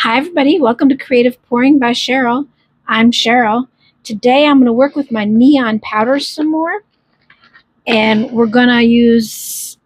Hi everybody, welcome to Creative Pouring by Cheryl. I'm Cheryl. Today I'm going to work with my neon powders some more, and we're going to use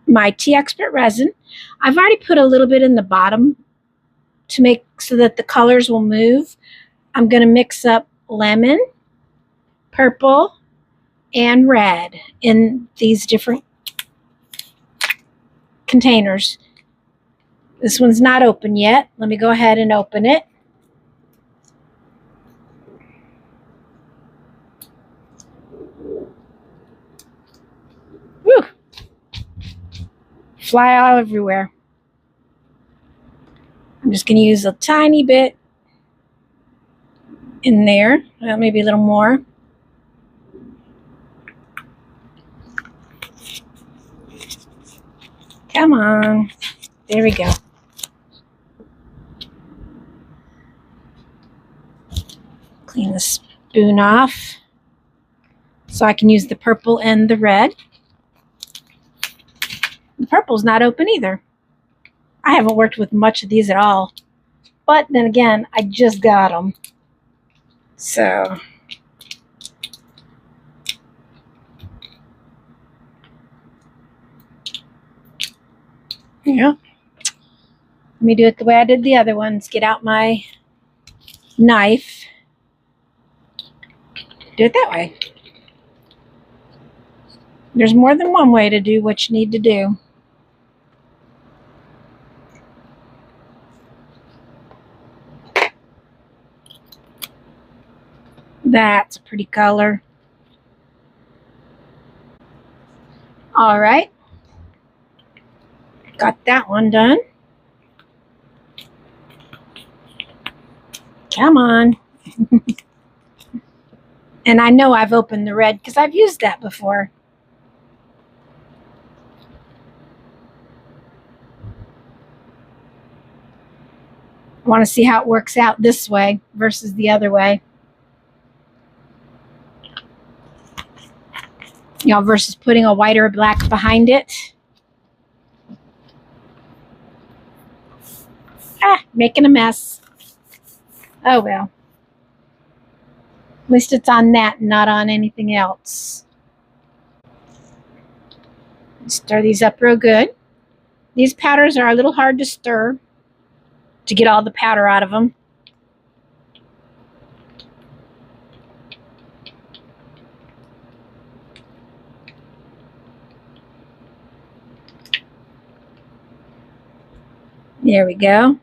my Teexpert resin. I've already put a little bit in the bottom to make so that the colors will move. I'm going to mix up lemon, purple, and red in these different containers. This one's not open yet. Let me go ahead and open it. Woo! Fly all everywhere. I'm just going to use a tiny bit in there, maybe a little more. Come on. There we go. Clean the spoon off so I can use the purple and the red. The purple's not open either. I haven't worked with much of these at all. But then again, I just got them. So yeah. Let me do it the way I did the other ones. Get out my knife. Do it that way. There's more than one way to do what you need to do. That's a pretty color. All right. Got that one done. Come on. And I know I've opened the red because I've used that before. I want to see how it works out this way versus the other way. You know, versus putting a white or a black behind it. Making a mess. Oh well. At least it's on that and not on anything else. Stir these up real good. These powders are a little hard to stir to get all the powder out of them. There we go.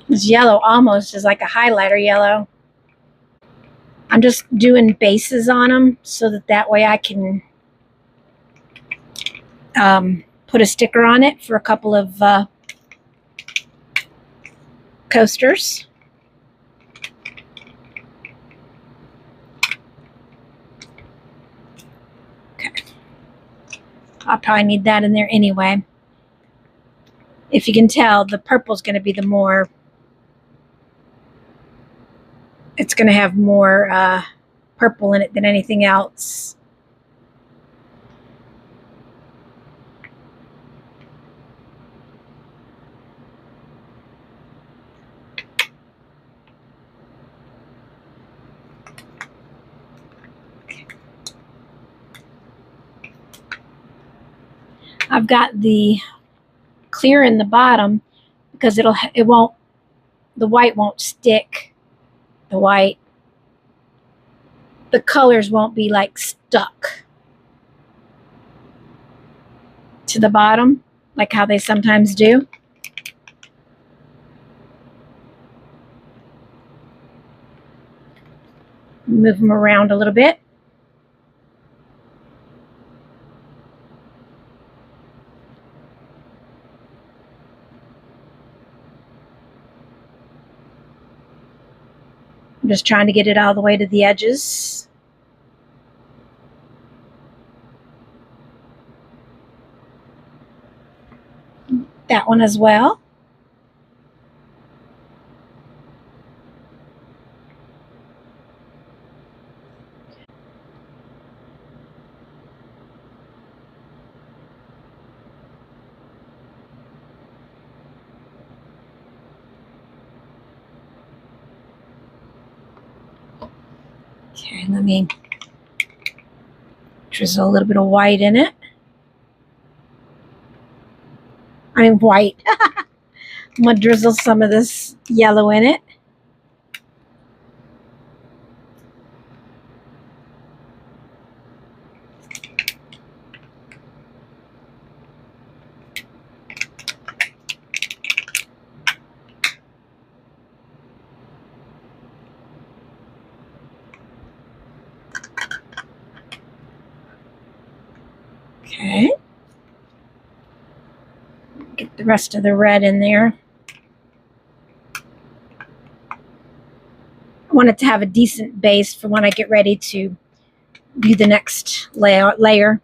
This yellow almost is like a highlighter yellow. I'm just doing bases on them so that way I can put a sticker on it for a couple of coasters. Okay. I'll probably need that in there anyway. If you can tell, the purple's going to be the more... It's going to have more purple in it than anything else. I've got the clear in the bottom because the white won't stick. The colors won't be like stuck to the bottom like how they sometimes do. Move them around a little bit. I'm just trying to get it all the way to the edges. that one as well. Okay, let me drizzle a little bit of white in it. I mean white. I'm going to drizzle some of this yellow in it. Okay. Get the rest of the red in there. I want it to have a decent base for when I get ready to do the next layer.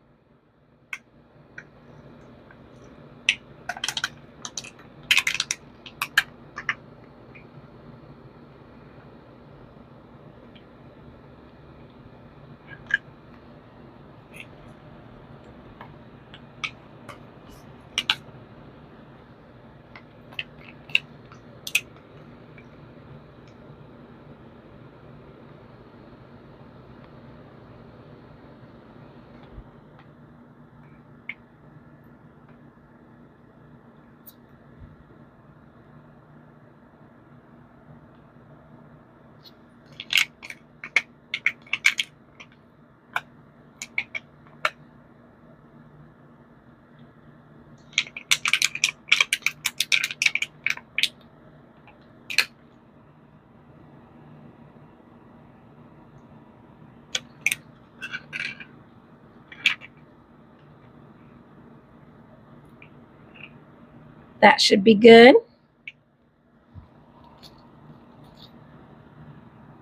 That should be good.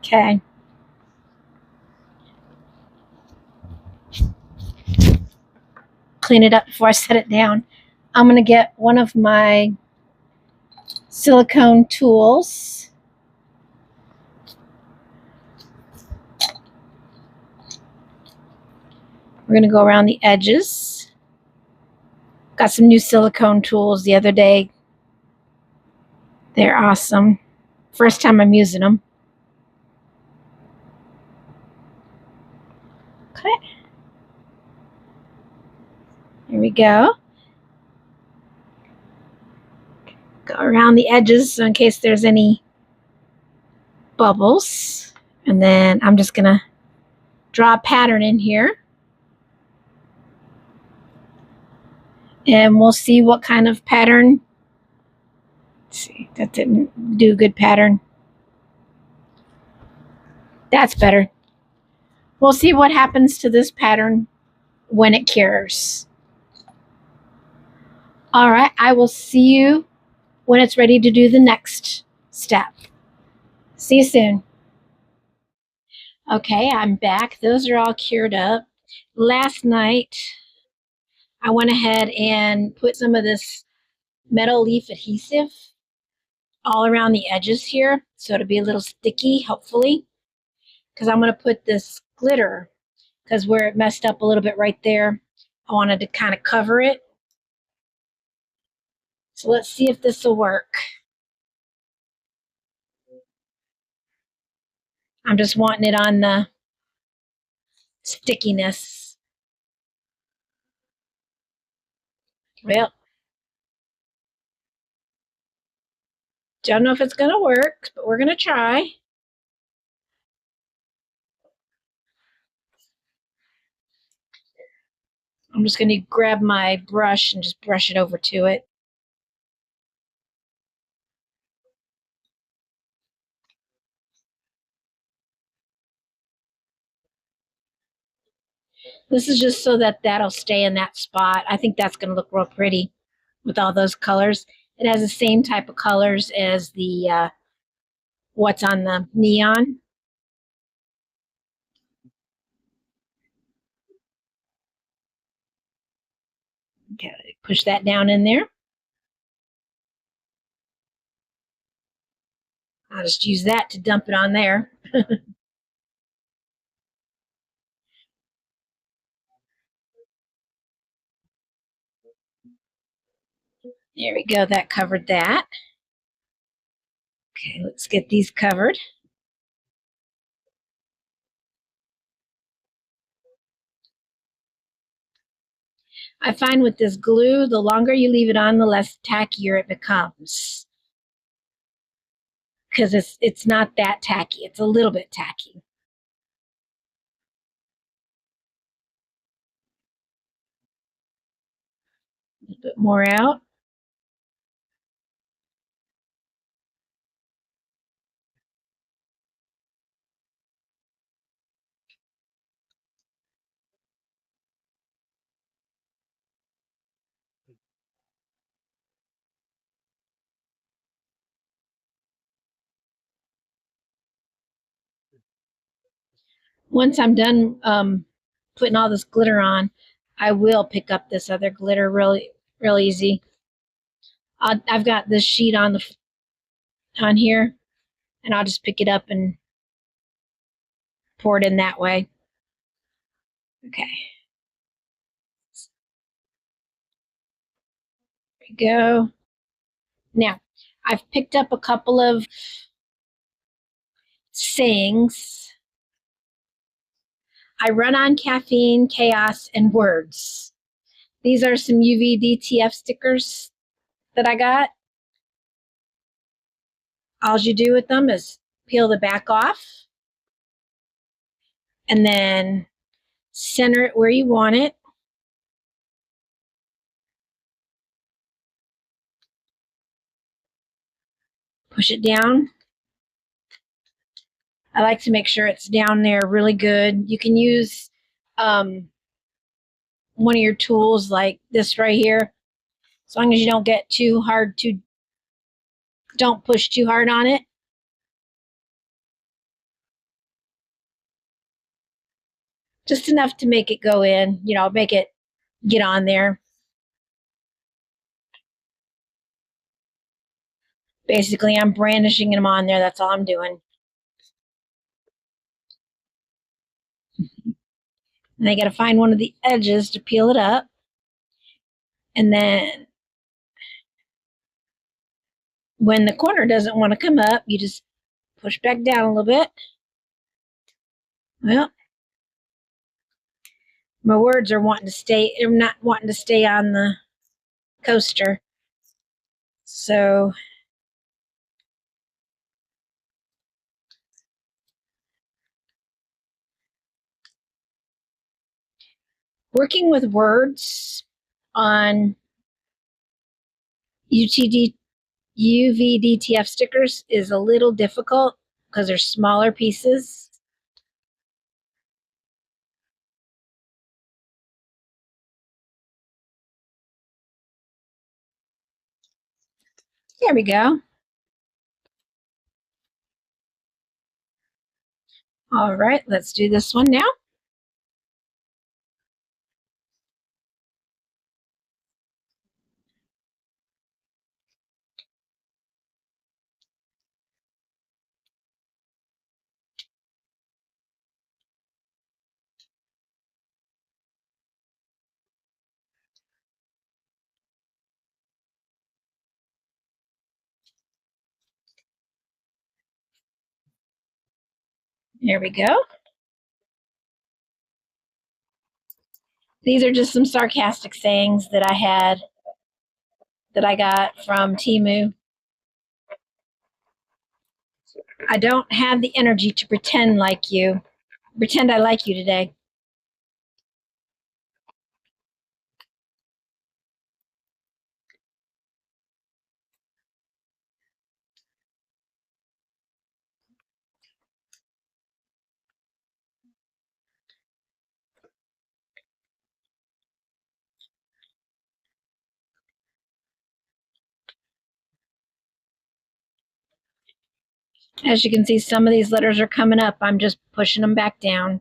Okay. Clean it up before I set it down. I'm going to get one of my silicone tools. We're going to go around the edges. Got some new silicone tools the other day. They're awesome. First time I'm using them. Okay. Here we go. Go around the edges so in case there's any bubbles. And then I'm just going to draw a pattern in here. And we'll see what kind of pattern. Let's see, that didn't do a good pattern. That's better. We'll see what happens to this pattern when it cures. All right, I will see you when it's ready to do the next step. See you soon. Okay, I'm back. Those are all cured up. Last night, I went ahead and put some of this metal leaf adhesive all around the edges here, so it'll be a little sticky, hopefully, because I'm going to put this glitter, because where it messed up a little bit right there, I wanted to kind of cover it. So let's see if this will work. I'm just wanting it on the stickiness. Well, don't know if it's going to work, but we're going to try. I'm just going to grab my brush and just brush it over to it. This is just so that that'll stay in that spot. I think that's going to look real pretty with all those colors. It has the same type of colors as the what's on the neon. Okay, push that down in there. I'll just use that to dump it on there. There we go. That covered that. Okay, let's get these covered. I find with this glue, the longer you leave it on, the less tackier it becomes. Because it's not that tacky. It's a little bit tacky. A little bit more out. Once I'm done putting all this glitter on, I will pick up this other glitter real easy. I've got this sheet on here, and I'll just pick it up and pour it in that way. Okay. There we go. Now, I've picked up a couple of sayings. I run on caffeine, chaos, and words. These are some UV DTF stickers that I got. All you do with them is peel the back off and then center it where you want it. Push it down. I like to make sure it's down there really good. You can use one of your tools like this right here. As long as you don't get too hard don't push too hard on it. Just enough to make it go in, make it get on there. Basically, I'm brandishing them on there. That's all I'm doing. And I got to find one of the edges to peel it up. And then when the corner doesn't want to come up, you just push back down a little bit. Well, my words are not wanting to stay on the coaster. So working with words on UV DTF stickers is a little difficult because they're smaller pieces. There we go. All right, let's do this one now. There we go. These are just some sarcastic sayings that I got from Temu. I don't have the energy to pretend I like you today. As you can see, some of these letters are coming up. I'm just pushing them back down.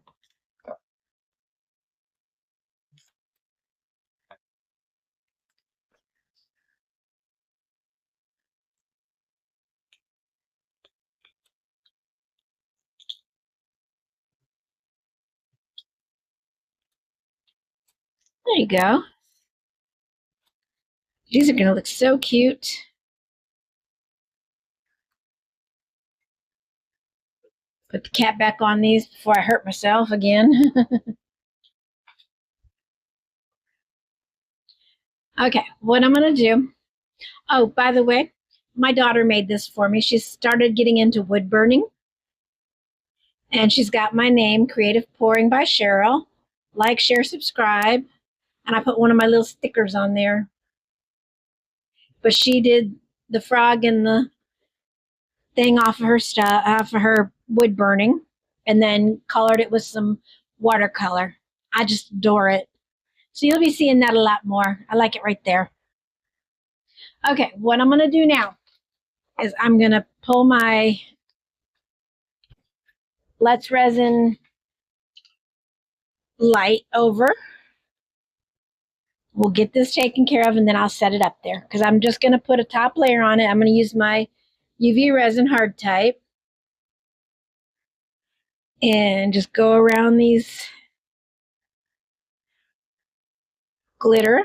There you go. These are going to look so cute. Put the cap back on these before I hurt myself again. Okay, what I'm going to do. Oh, by the way, my daughter made this for me. She started getting into wood burning. And she's got my name, Creative Pouring by Cheryl. Like, share, subscribe. And I put one of my little stickers on there. But she did the frog and the thing off of her stuff, off of her wood burning, and then colored it with some watercolor. I just adore it. So you'll be seeing that a lot more. I like it right there. Okay, what I'm going to do now is I'm going to pull my Let's Resin light over. We'll get this taken care of, and then I'll set it up there because I'm just going to put a top layer on it. I'm going to use my UV resin hard type and just go around these glitter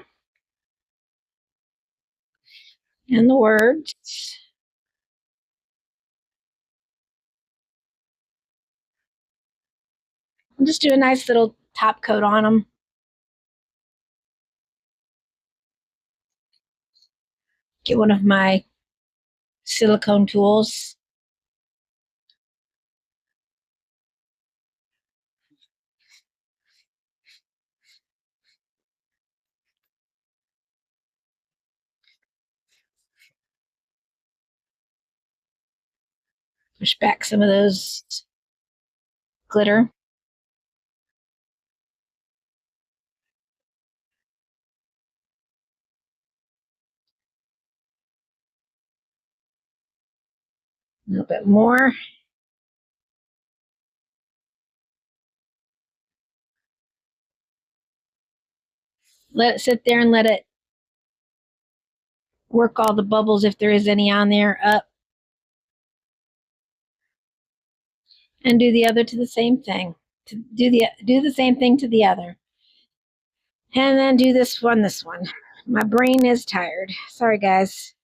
and the words. I'll just do a nice little top coat on them. Get one of my silicone tools. Push back some of those glitter. A little bit more. Let it sit there and let it work all the bubbles, if there is any on there, up. And do the other to the same thing. Do the same thing to the other. And then do this one. My brain is tired. Sorry, guys.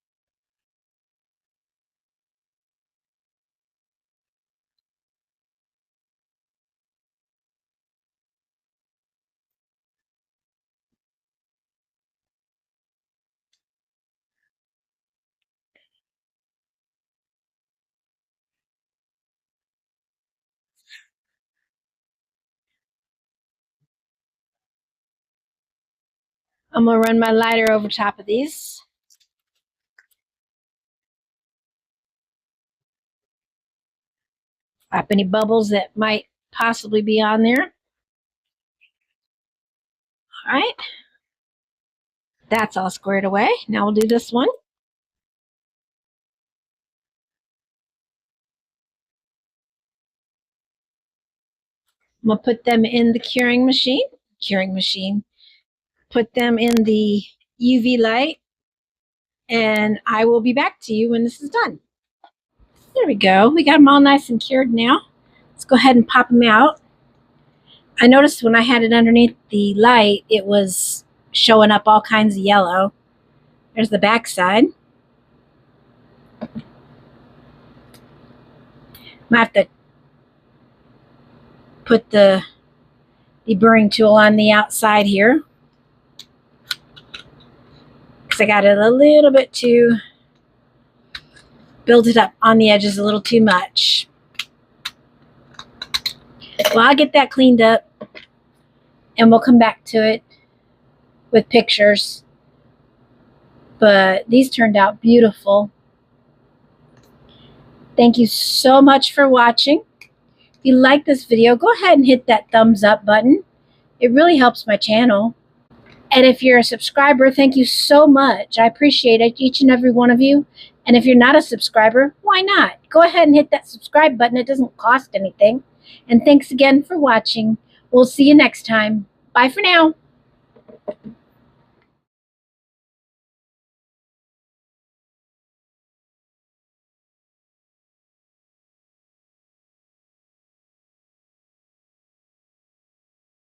I'm going to run my lighter over top of these. Pop any bubbles that might possibly be on there. All right. That's all squared away. Now we'll do this one. I'm going to put them in the curing machine. Put them in the UV light. And I will be back to you when this is done. There we go. We got them all nice and cured now. Let's go ahead and pop them out. I noticed when I had it underneath the light, it was showing up all kinds of yellow. There's the back side. I have to put the deburring tool on the outside here because I got it a little bit too, built it up on the edges a little too much. Well, I'll get that cleaned up and we'll come back to it with pictures. But these turned out beautiful. Thank you so much for watching. If you like this video, go ahead and hit that thumbs up button. It really helps my channel. And if you're a subscriber, thank you so much. I appreciate it, each and every one of you. And if you're not a subscriber, why not? Go ahead and hit that subscribe button. It doesn't cost anything. And thanks again for watching. We'll see you next time. Bye for now.